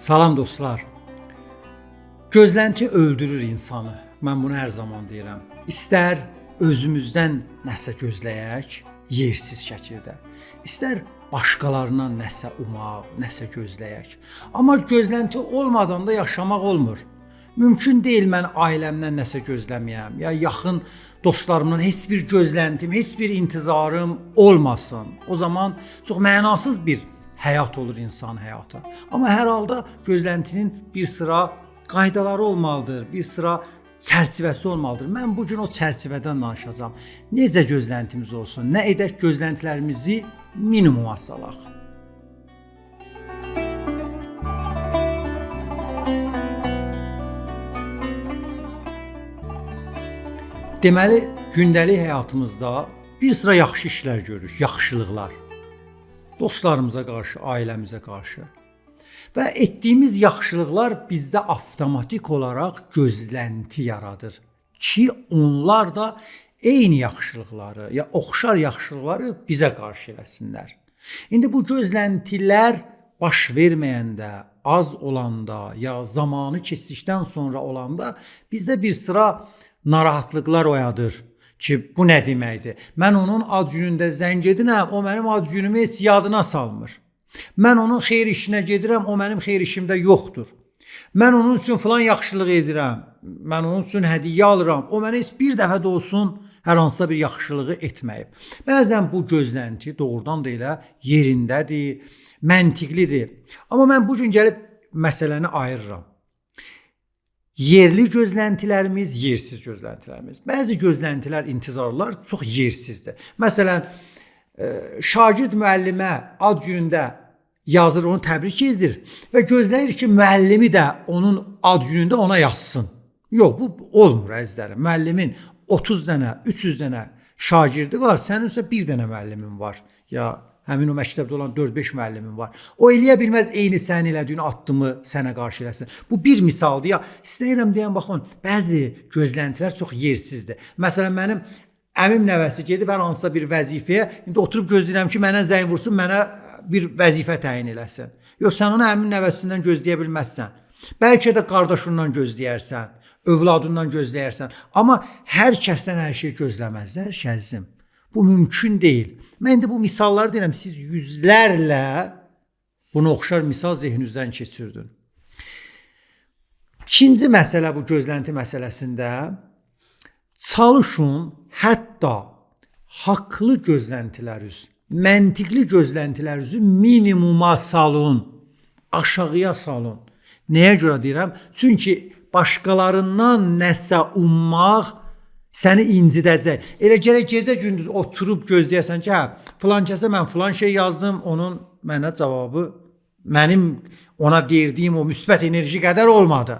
Salam dostlar. Gözlenti öldürür insanı. Mən bunu hər zaman deyirəm. İstər özümüzdən nəsə gözləyək, yersiz şəkildə. İstər başqalarından nəsə umaq, nəsə gözləyək. Amma gözlenti olmadan da yaşamaq olmur. Mümkün deyil mən ailəmdən nəsə gözləməyəm, ya yaxın dostlarımdan heç bir gözləntim, heç bir intizarım olmasın. O zaman çox mənasız bir həyat olur insan həyatı. Amma hər halda gözləntinin bir sıra qaydaları olmalıdır, bir sıra çərçivəsi olmalıdır. Mən bu gün o çərçivədən danışacağam. Necə gözləntimiz olsun, nə edək gözləntilərimizi minimuma salaq. Deməli, gündəlik həyatımızda bir sıra yaxşı işlər görürük, yaxşılıqlar. Dostlarımıza qarşı, ailəmizə qarşı. Və etdiyimiz yaxşılıqlar bizdə avtomatik olaraq gözlənti yaradır ki, onlar da eyni yaxşılıqları, ya oxşar yaxşılıqları bizə qarşı eləsinlər. İndi bu gözləntilər baş verməyəndə, az olanda, ya zamanı keçdikdən sonra olanda bizdə bir sıra narahatlıqlar oyadır ki, bu nə deməkdir? Mən onun ad günündə zəng edirəm, o mənim ad günümü heç yadına salmır. Mən onun xeyir işinə gedirəm, o mənim xeyir işimdə yoxdur. Mən onun üçün filan yaxşılıq edirəm, mən onun üçün hədiyyə alıram, o mənə heç bir dəfə də olsun hər hansısa bir yaxşılığı etməyib. Bəzən bu gözlənti doğrudan da elə yerindədir, məntiqlidir. Amma mən bu gün gəlib məsələni ayırıram. Yerli gözləntilərimiz, yersiz gözləntilərimiz. Bəzi gözləntilər, intizarlar çox yersizdir. Məsələn, şagird müəllimə ad günündə yazır, onu təbrik edir və gözləyir ki, müəllimi də onun ad günündə ona yazsın. Yox, bu olmur əzizlərim. Müəllimin 30 dənə, 300 dənə şagirdi var, sənin isə bir dənə müəllimin var. Ya həmin o məktəbdə olan 4-5 müəllimin var. O eləyə bilməz eyni sənin elədiyin addımı sənə qarşı eləsin. Bu bir misaldır. Ya istəyirəm deyən, baxın, bəzi gözləntilər çox yersizdir. Məsələn, mənim əmim nəvəsi gedib hər hansısa bir vəzifəyə, indi oturub gözləyirəm ki, mənə zəng vursun, mənə bir vəzifə təyin eləsin. Yox, sən onu əmin nəvəsindən gözləyə bilməzsən. Bəlkə də qardaşından gözləyərsən, övladından gözləyərsən. Amma hər kəsdən hər şey gözləməzlər şəzim. Bu mümkün deyil. Mən də bu misalları deyirəm, siz yüzlərlə bunu oxşar misal zehninizdən keçirdin. İkinci məsələ bu gözlənti məsələsində çalışın hətta haqlı gözləntiləriniz, məntiqli gözləntilərinizi minimuma salın, aşağıya salın. Nəyə görə deyirəm? Çünki başqalarından nəsə ummaq səni incidəcək. Elə gərək gecə gündüz oturub gözləyəsən ki, filan kəsə mən filan şey yazdım, onun mənə cavabı mənim ona verdiyim o müsbət enerji qədər olmadı.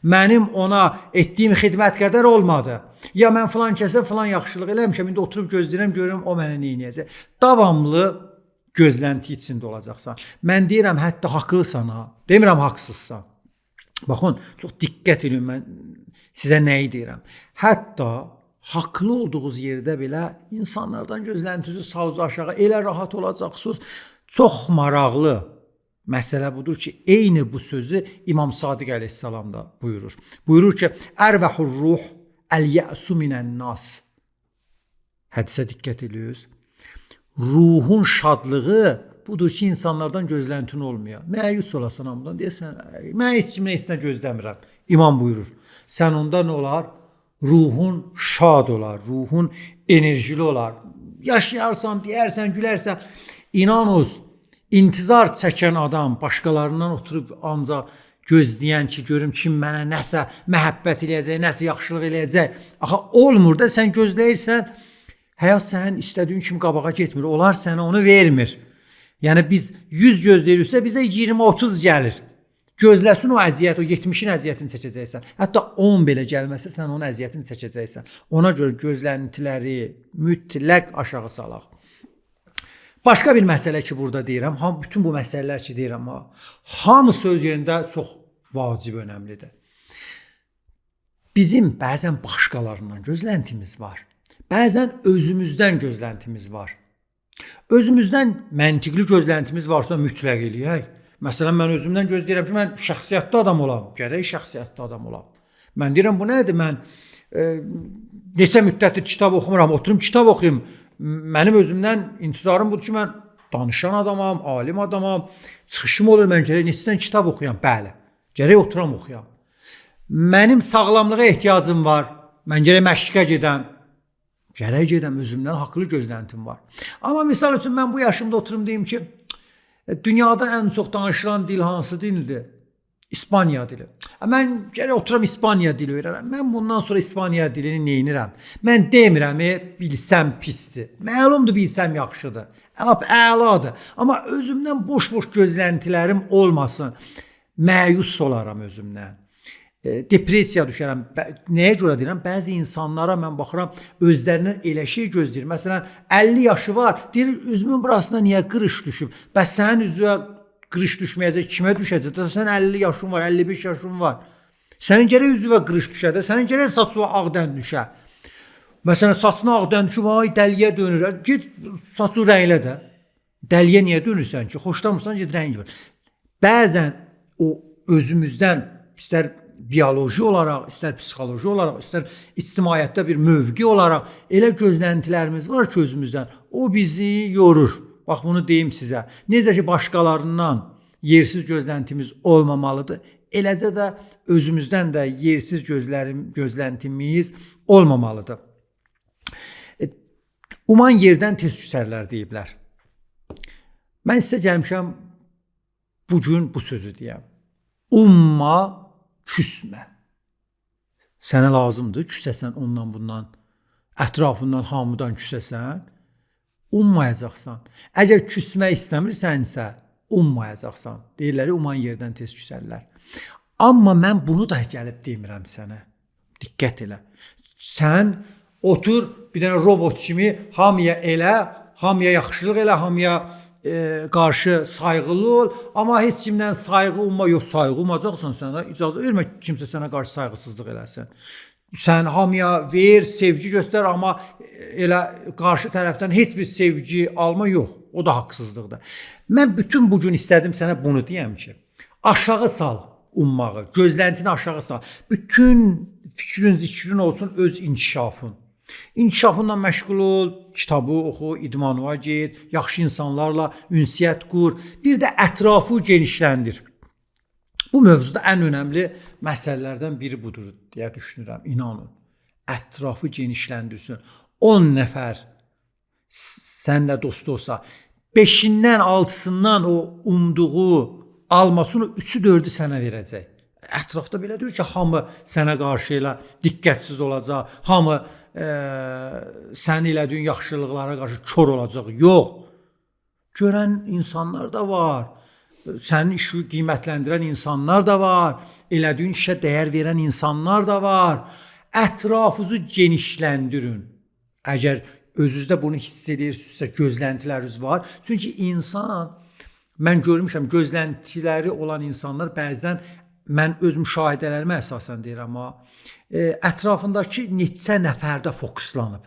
Mənim ona etdiyim xidmət qədər olmadı. Ya mən filan kəsə filan yaxşılıq eləmişəm, indi oturub gözləyirəm, görürəm o mənə nə edəcək. Davamlı gözlənti içində olacaqsan. Mən deyirəm, hətta haqlısan ha. Demirəm haqsızsan. Baxın, çox diqqət edin, mən sizə nəyi deyirəm. Hətta haqlı olduğunuz yerdə belə insanlardan gözləntinizi salınız aşağı, elə rahat olacaqsınız. Çox maraqlı məsələ budur ki, eyni bu sözü İmam Sadiq əleyhissalam da buyurur. Buyurur ki, ərvəhur ruh əl-yə'su minən-nas. Hədisə diqqət edirsiniz. Ruhun şadlığı budur ki, insanlardan gözləntin olmuyor. Məyus olasan hamıdan, deyəsən, mən heç kimdən heç nə gözləmirəm. İmam buyurur. Sən onda nə olar? Ruhun şad olar, ruhun enerjili olar. Yaşayarsan, deyərsən, gülərsən. İnanınız, intizar çəkən adam başqalarından oturub ancaq gözləyən ki, görüm kim mənə nəsə məhəbbət eləyəcək, nəsə yaxşılıq eləyəcək. Axı, olmur da sən gözləyirsən, həyat sənin istədiyin kimi qabağa getmir. Onlar sənə onu vermir. Yəni biz 100 gözləyiriksə bizə 20-30 gəlir. Gözləsin o əziyyət, o 70-in əziyyətini çəkəcəksən. Hətta 10 belə gəlməsə sən onun əziyyətini çəkəcəksən. Ona görə gözləntiləri mütləq aşağı salaq. Başqa bir məsələ ki, burada deyirəm, bütün bu məsələlər ki, deyirəm, hamı söz yerində çox vacib, önəmlidir. Bizim bəzən başqalarından gözləntimiz var. Bəzən özümüzdən gözləntimiz var. Özümüzdən məntiqli gözləntimiz varsa mütləq eləyək. Məsələn, mən özümdən gözləyirəm ki, mən şəxsiyyətli adam olam. Gərək şəxsiyyətli adam olam. Mən deyirəm, bu nədir? Mən neçə müddətdir kitab oxumuram, oturum kitab oxuyum. Mənim özümdən intizarım budur ki, mən danışan adamam, alim adamam. Çıxışım olur, mən gərək neçədən kitab oxuyam. Bəli, gərək oturam oxuyam. Mənim sağlamlığa ehtiyacım var. Mən gərək məşqə gedəm. Gərək gedəm, özümdən haqlı gözləntim var. Amma misal üçün mən bu yaşımda oturum deyim ki, dünyada ən çox danışılan dil hansı dildir? İspaniya dili. Mən gərək oturam İspaniya dili öyrənəm. Mən bundan sonra İspaniya dilini neynirəm? Mən demirəm, bilsəm pisdir. Məlumdur, bilsəm yaxşıdır. Əladır. Amma özümdən boş-boş gözləntilərim olmasın. Məyus olaram özümdən. Depresiya düşərəm. Nəyə görə deyirəm? Bəzi insanlara mən baxıram, özlərindən elə şey gözləyir. Məsələn, 50 yaşı var, deyir, üzümün burasına niyə qırış düşüb? Bəs sənin üzünə qırış düşməyəcək, kimə düşəcək? Sən 50 yaşın var, 55 yaşın var. Sənin gərək üzünə qırış düşə də, sənin gərək saçına ağdən düşə. Məsələn, saçına ağdən düşüb, ay dəliyə dönür. Git saçı rənglə də. Dəliyə niyə dönürsən ki? Xoşlamırsan, git rəngi ver. Bəzən o özümüzdən istər biyoloji olaraq, istər psixoloji olaraq, istər ictimaiyyətdə bir mövqe olaraq elə gözləntilərimiz var ki özümüzdən. O bizi yorur. Bax, bunu deyim sizə. Necə ki, başqalarından yersiz gözləntimiz olmamalıdır, eləcə də özümüzdən də yersiz gözləntimiz olmamalıdır. Uman yerdən tez küsərlər deyiblər. Mən sizə gəlmişəm bugün bu sözü deyəm. Umma, küsmə. Sənə lazımdır, küsəsən ondan bundan, ətrafından, hamıdan küsəsən, ummayacaqsan. Əgər küsmək istəmirsənsə, ummayacaqsan. Deyirlər, uman yerdən tez küsərlər. Amma mən bunu da gəlib demirəm sənə. Diqqət elə. Sən otur, bir dənə robot kimi hamıya elə, hamıya yaxşılıq elə, hamıya qarşı sayğılı ol, amma heç kimdən sayğı umma, yox, sayğı umacaqsan, sənə icazə vermə kimsə sənə qarşı sayğısızlıq eləsin. Sən hamıya ver, sevgi göstər, amma elə qarşı tərəfdən heç bir sevgi alma, yox, o da haqsızlıqdır. Mən bütün bugün istədim sənə bunu deyəm ki, aşağı sal ummağı, gözləntini aşağı sal. Bütün fikrin, zikrin olsun öz inkişafın. İnkişafından məşğul ol, kitabı oxu, idmanına get, yaxşı insanlarla ünsiyyət qur, bir də ətrafı genişləndir. Bu mövzuda ən önəmli məsələlərdən biri budur deyə düşünürəm, inanın. Ətrafı genişləndirsin. 10 nəfər sənlə dost olsa, 5-dən 6-sından o umduğu almasını 3-4-ü sənə verəcək. Ətrafda belə deyir ki, hamı sənə qarşı elə diqqətsiz olacaq, hamı sən elədiyin yaxşılıqlara qarşı kör olacaq. Yox. Görən insanlar da var. Sənin işi qiymətləndirən insanlar da var. Elədiyin işə dəyər verən insanlar da var. Ətrafınızı genişləndirin. Əgər özünüzdə bunu hiss edirsinizsə, gözləntiləriniz var. Çünki insan, mən görmüşəm, gözləntiləri olan insanlar bəzən, mən öz müşahidələrimə əsasən deyirəm, amma ətrafındakı neçə nəfərdə fokuslanıb.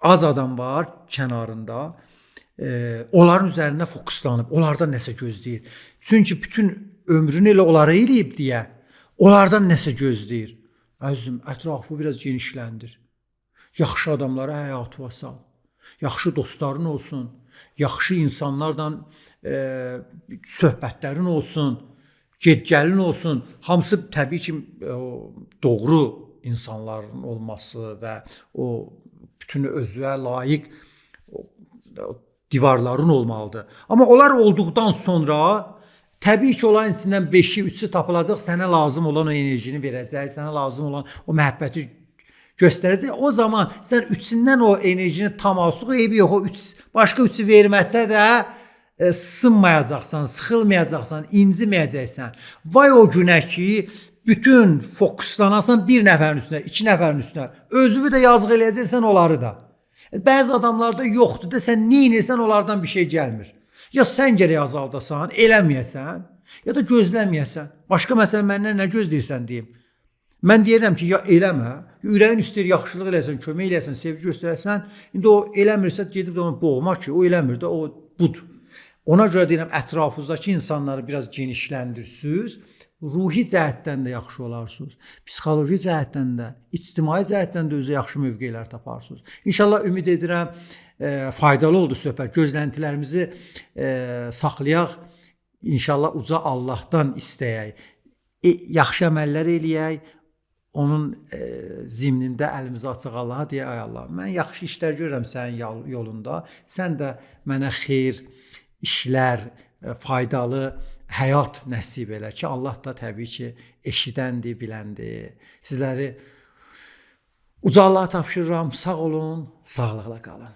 Az adam var kənarında, onların üzərində fokuslanıb, onlardan nəsə gözləyir. Çünki bütün ömrünü elə onlara eləyib deyə, onlardan nəsə gözləyir. Əzizim, ətrafı biraz genişləndir. Yaxşı adamlara həyatıva sal. Yaxşı dostların olsun, yaxşı insanlarla söhbətlərin olsun, get-gəlin olsun. Hamısı təbii ki, doğru insanların olması və o bütün özünə layiq divarların olmalıdır. Amma onlar olduqdan sonra təbii ki, onların içindən 5-i, 3-ü tapılacaq, sənə lazım olan o enerjini verəcək, sənə lazım olan o məhəbbəti göstərəcək. O zaman sən 3-ündən o enerjini tam alsın, eybi yox, o başqa 3-ü verməsə də sınmayacaqsan, sıxılmayacaqsan, inciməyəcəksən. Vay o günə ki, bütün fokuslanasan bir nəfərin üstünə, 2 nəfərin üstünə, özünü də yazıq eləyəcəksən onları da. Bəzi adamlarda yoxdur da, sən neyinirsən onlardan bir şey gəlmir. Ya sən gərək azaldasan, eləməyəsən, ya da gözləməyəsən. Başqa məsələ məndən nə gözləyirsən deyim. Mən deyirəm ki, ya eləmə, ürəyin istəyir, yaxşılıq eləsən, kömək eləsən, sevgi göstərəsən, indi o eləmirsə, gedib də onu boğma ki, o eləmir də, o budur. Ona görə deyirəm, ətrafınızdakı insanları biraz genişləndirsiniz. Ruhi cəhətdən də yaxşı olarsınız. Psixoloji cəhətdən də, ictimai cəhətdən də özünüzə yaxşı mövqelər taparsınız. İnşallah ümid edirəm faydalı oldu söhbət. Gözləntilərimizi saxlayaq. İnşallah uca Allahdan istəyək. Yaxşı əməllər eləyək. Onun zimnində əlimizi açıq Allaha deyək, ay Allah, mən yaxşı işlər görürəm sənin yolunda. Sən də mənə xeyir, işlər, faydalı həyat nəsib elə ki, Allah da təbii ki, eşidəndir, biləndir. Sizləri uca Allaha tapşırıram. Sağ olun, sağlıqla qalın.